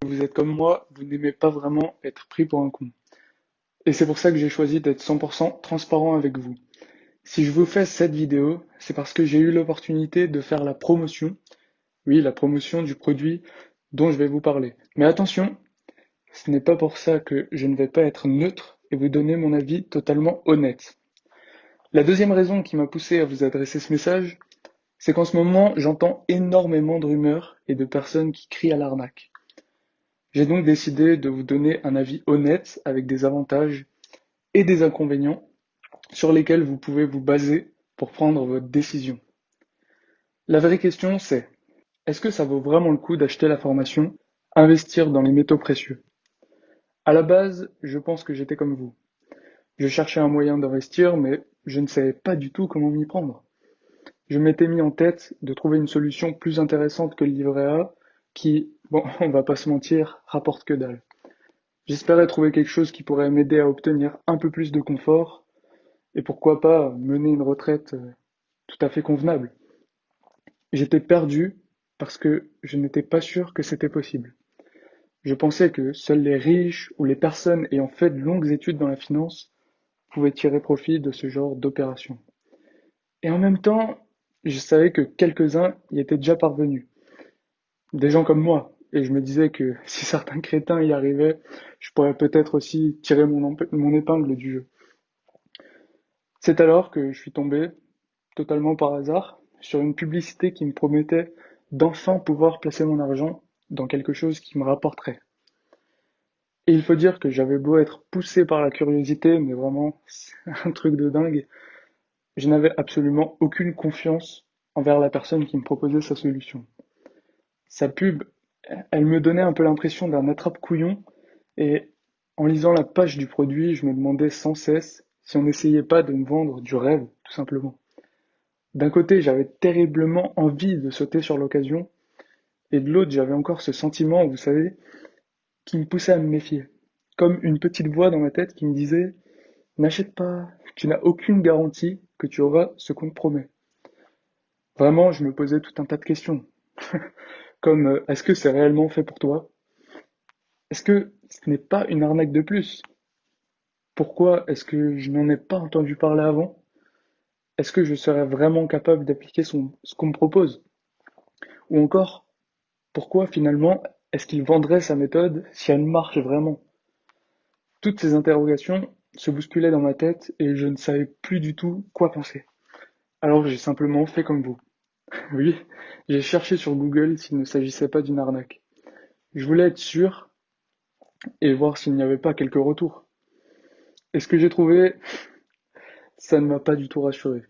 vous êtes comme moi, vous n'aimez pas vraiment être pris pour un con. Et c'est pour ça que j'ai choisi d'être 100% transparent avec vous. Si je vous fais cette vidéo, c'est parce que j'ai eu l'opportunité de faire la promotion, oui, la promotion du produit dont je vais vous parler. Mais attention, ce n'est pas pour ça que je ne vais pas être neutre et vous donner mon avis totalement honnête. La deuxième raison qui m'a poussé à vous adresser ce message, c'est qu'en ce moment, j'entends énormément de rumeurs et de personnes qui crient à l'arnaque. J'ai donc décidé de vous donner un avis honnête avec des avantages et des inconvénients sur lesquels vous pouvez vous baser pour prendre votre décision. La vraie question c'est, est-ce que ça vaut vraiment le coup d'acheter la formation, investir dans les métaux précieux? À la base, je pense que j'étais comme vous. Je cherchais un moyen d'investir, mais je ne savais pas du tout comment m'y prendre. Je m'étais mis en tête de trouver une solution plus intéressante que le livret A, qui, bon, on va pas se mentir, rapporte que dalle. J'espérais trouver quelque chose qui pourrait m'aider à obtenir un peu plus de confort et pourquoi pas mener une retraite tout à fait convenable. J'étais perdu parce que je n'étais pas sûr que c'était possible. Je pensais que seuls les riches ou les personnes ayant fait de longues études dans la finance pouvaient tirer profit de ce genre d'opération. Et en même temps, je savais que quelques-uns y étaient déjà parvenus. Des gens comme moi. Et je me disais que si certains crétins y arrivaient, je pourrais peut-être aussi tirer mon épingle du jeu. C'est alors que je suis tombé, totalement par hasard, sur une publicité qui me promettait d'enfin pouvoir placer mon argent dans quelque chose qui me rapporterait. Et il faut dire que j'avais beau être poussé par la curiosité, mais vraiment, c'est un truc de dingue, je n'avais absolument aucune confiance envers la personne qui me proposait sa solution. Sa pub, elle me donnait un peu l'impression d'un attrape-couillon, et en lisant la page du produit, je me demandais sans cesse si on n'essayait pas de me vendre du rêve, tout simplement. D'un côté, j'avais terriblement envie de sauter sur l'occasion, et de l'autre, j'avais encore ce sentiment, vous savez, qui me poussait à me méfier. Comme une petite voix dans ma tête qui me disait: n'achète pas, tu n'as aucune garantie que tu auras ce qu'on te promet. Vraiment, je me posais tout un tas de questions, comme est-ce que c'est réellement fait pour toi? Est-ce que ce n'est pas une arnaque de plus? Pourquoi est-ce que je n'en ai pas entendu parler avant? Est-ce que je serais vraiment capable d'appliquer ce qu'on me propose? Ou encore, pourquoi finalement est-ce qu'il vendrait sa méthode si elle marche vraiment? Toutes ces interrogations se bousculaient dans ma tête et je ne savais plus du tout quoi penser. Alors j'ai simplement fait comme vous. Oui, j'ai cherché sur Google s'il ne s'agissait pas d'une arnaque. Je voulais être sûr et voir s'il n'y avait pas quelques retours. Et ce que j'ai trouvé, ça ne m'a pas du tout rassuré.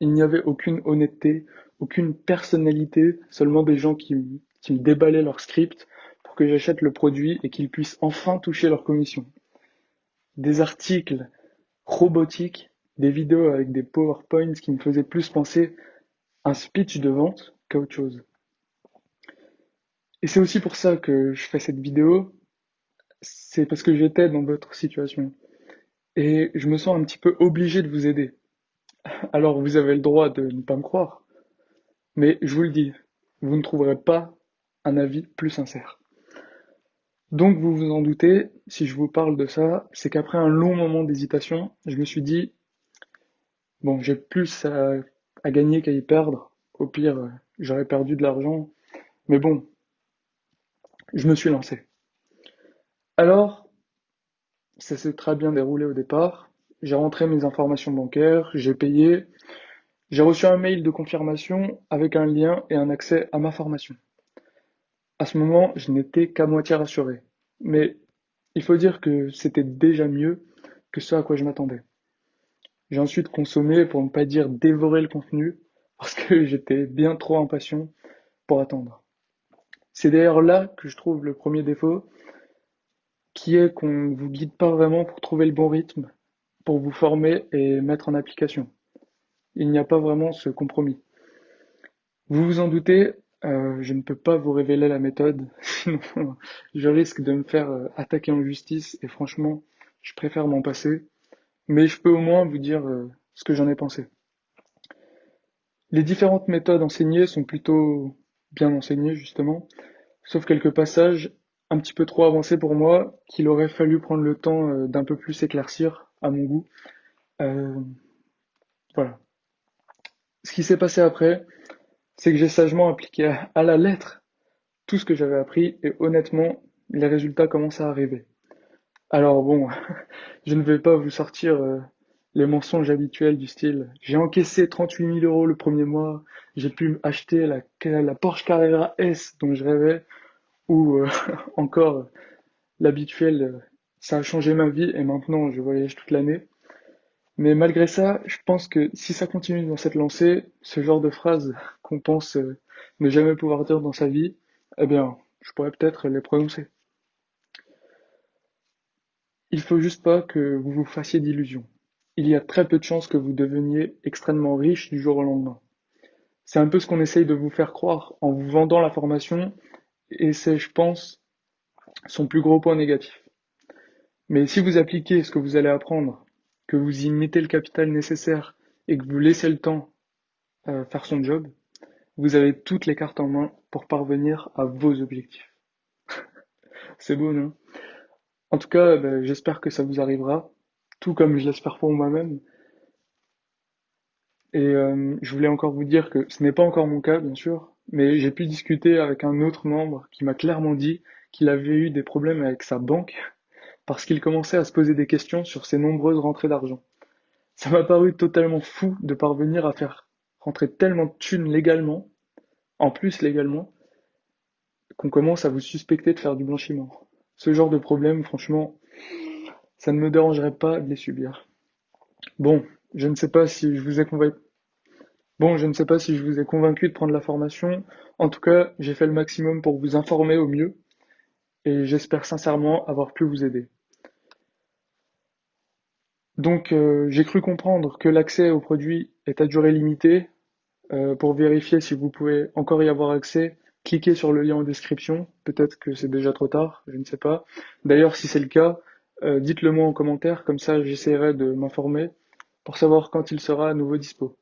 Il n'y avait aucune honnêteté, aucune personnalité, seulement des gens qui me déballaient leur script pour que j'achète le produit et qu'ils puissent enfin toucher leur commission. Des articles robotiques, des vidéos avec des PowerPoints qui me faisaient plus penser à un speech de vente qu'à autre chose. Et c'est aussi pour ça que je fais cette vidéo, c'est parce que j'étais dans votre situation. Et je me sens un petit peu obligé de vous aider. Alors vous avez le droit de ne pas me croire, mais je vous le dis, vous ne trouverez pas un avis plus sincère. Donc vous vous en doutez, si je vous parle de ça, c'est qu'après un long moment d'hésitation, je me suis dit, bon, j'ai plus à gagner qu'à y perdre. Au pire, j'aurais perdu de l'argent. Mais bon, je me suis lancé. Alors, ça s'est très bien déroulé au départ. J'ai rentré mes informations bancaires, j'ai payé, j'ai reçu un mail de confirmation avec un lien et un accès à ma formation. À ce moment, je n'étais qu'à moitié rassuré. Mais il faut dire que c'était déjà mieux que ce à quoi je m'attendais. J'ai ensuite consommé, pour ne pas dire dévoré le contenu, parce que j'étais bien trop impatient pour attendre. C'est d'ailleurs là que je trouve le premier défaut, qui est qu'on ne vous guide pas vraiment pour trouver le bon rythme, pour vous former et mettre en application. Il n'y a pas vraiment ce compromis. Vous vous en doutez, je ne peux pas vous révéler la méthode, sinon je risque de me faire attaquer en justice et franchement, je préfère m'en passer. Mais je peux au moins vous dire ce que j'en ai pensé. Les différentes méthodes enseignées sont plutôt bien enseignées justement, sauf quelques passages un petit peu trop avancé pour moi, qu'il aurait fallu prendre le temps d'un peu plus éclaircir à mon goût. Euh, voilà. Ce qui s'est passé après, c'est que j'ai sagement appliqué à la lettre tout ce que j'avais appris et honnêtement, les résultats commencent à arriver. Alors bon, je ne vais pas vous sortir les mensonges habituels du style j'ai encaissé 38 000 euros le premier mois, j'ai pu acheter la Porsche Carrera S dont je rêvais, ou encore l'habituel ça a changé ma vie et maintenant je voyage toute l'année. Mais malgré ça, je pense que si ça continue dans cette lancée, ce genre de phrases qu'on pense ne jamais pouvoir dire dans sa vie, eh bien, je pourrais peut-être les prononcer. Il faut juste pas que vous vous fassiez d'illusions. Il y a très peu de chances que vous deveniez extrêmement riche du jour au lendemain. C'est un peu ce qu'on essaye de vous faire croire en vous vendant la formation, et c'est, je pense, son plus gros point négatif. Mais si vous appliquez ce que vous allez apprendre, que vous y mettez le capital nécessaire et que vous laissez le temps faire son job, vous avez toutes les cartes en main pour parvenir à vos objectifs. C'est beau, non? En tout cas, ben, j'espère que ça vous arrivera, tout comme je l'espère pour moi-même. Et je voulais encore vous dire que ce n'est pas encore mon cas, bien sûr, mais j'ai pu discuter avec un autre membre qui m'a clairement dit qu'il avait eu des problèmes avec sa banque parce qu'il commençait à se poser des questions sur ses nombreuses rentrées d'argent. Ça m'a paru totalement fou de parvenir à faire rentrer tellement de thunes légalement, en plus légalement, qu'on commence à vous suspecter de faire du blanchiment. Ce genre de problème, franchement, ça ne me dérangerait pas de les subir. Bon, je ne sais pas si je vous ai convaincu. Bon, je ne sais pas si je vous ai convaincu de prendre la formation. En tout cas, j'ai fait le maximum pour vous informer au mieux et j'espère sincèrement avoir pu vous aider. Donc, j'ai cru comprendre que l'accès aux produits est à durée limitée. Pour vérifier si vous pouvez encore y avoir accès, cliquez sur le lien en description. Peut-être que c'est déjà trop tard, je ne sais pas. D'ailleurs, si c'est le cas, dites-le moi en commentaire, comme ça j'essaierai de m'informer pour savoir quand il sera à nouveau dispo.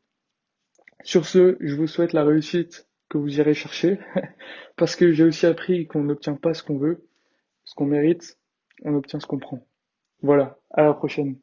Sur ce, je vous souhaite la réussite que vous irez chercher, parce que j'ai aussi appris qu'on n'obtient pas ce qu'on veut, ce qu'on mérite, on obtient ce qu'on prend. Voilà, à la prochaine.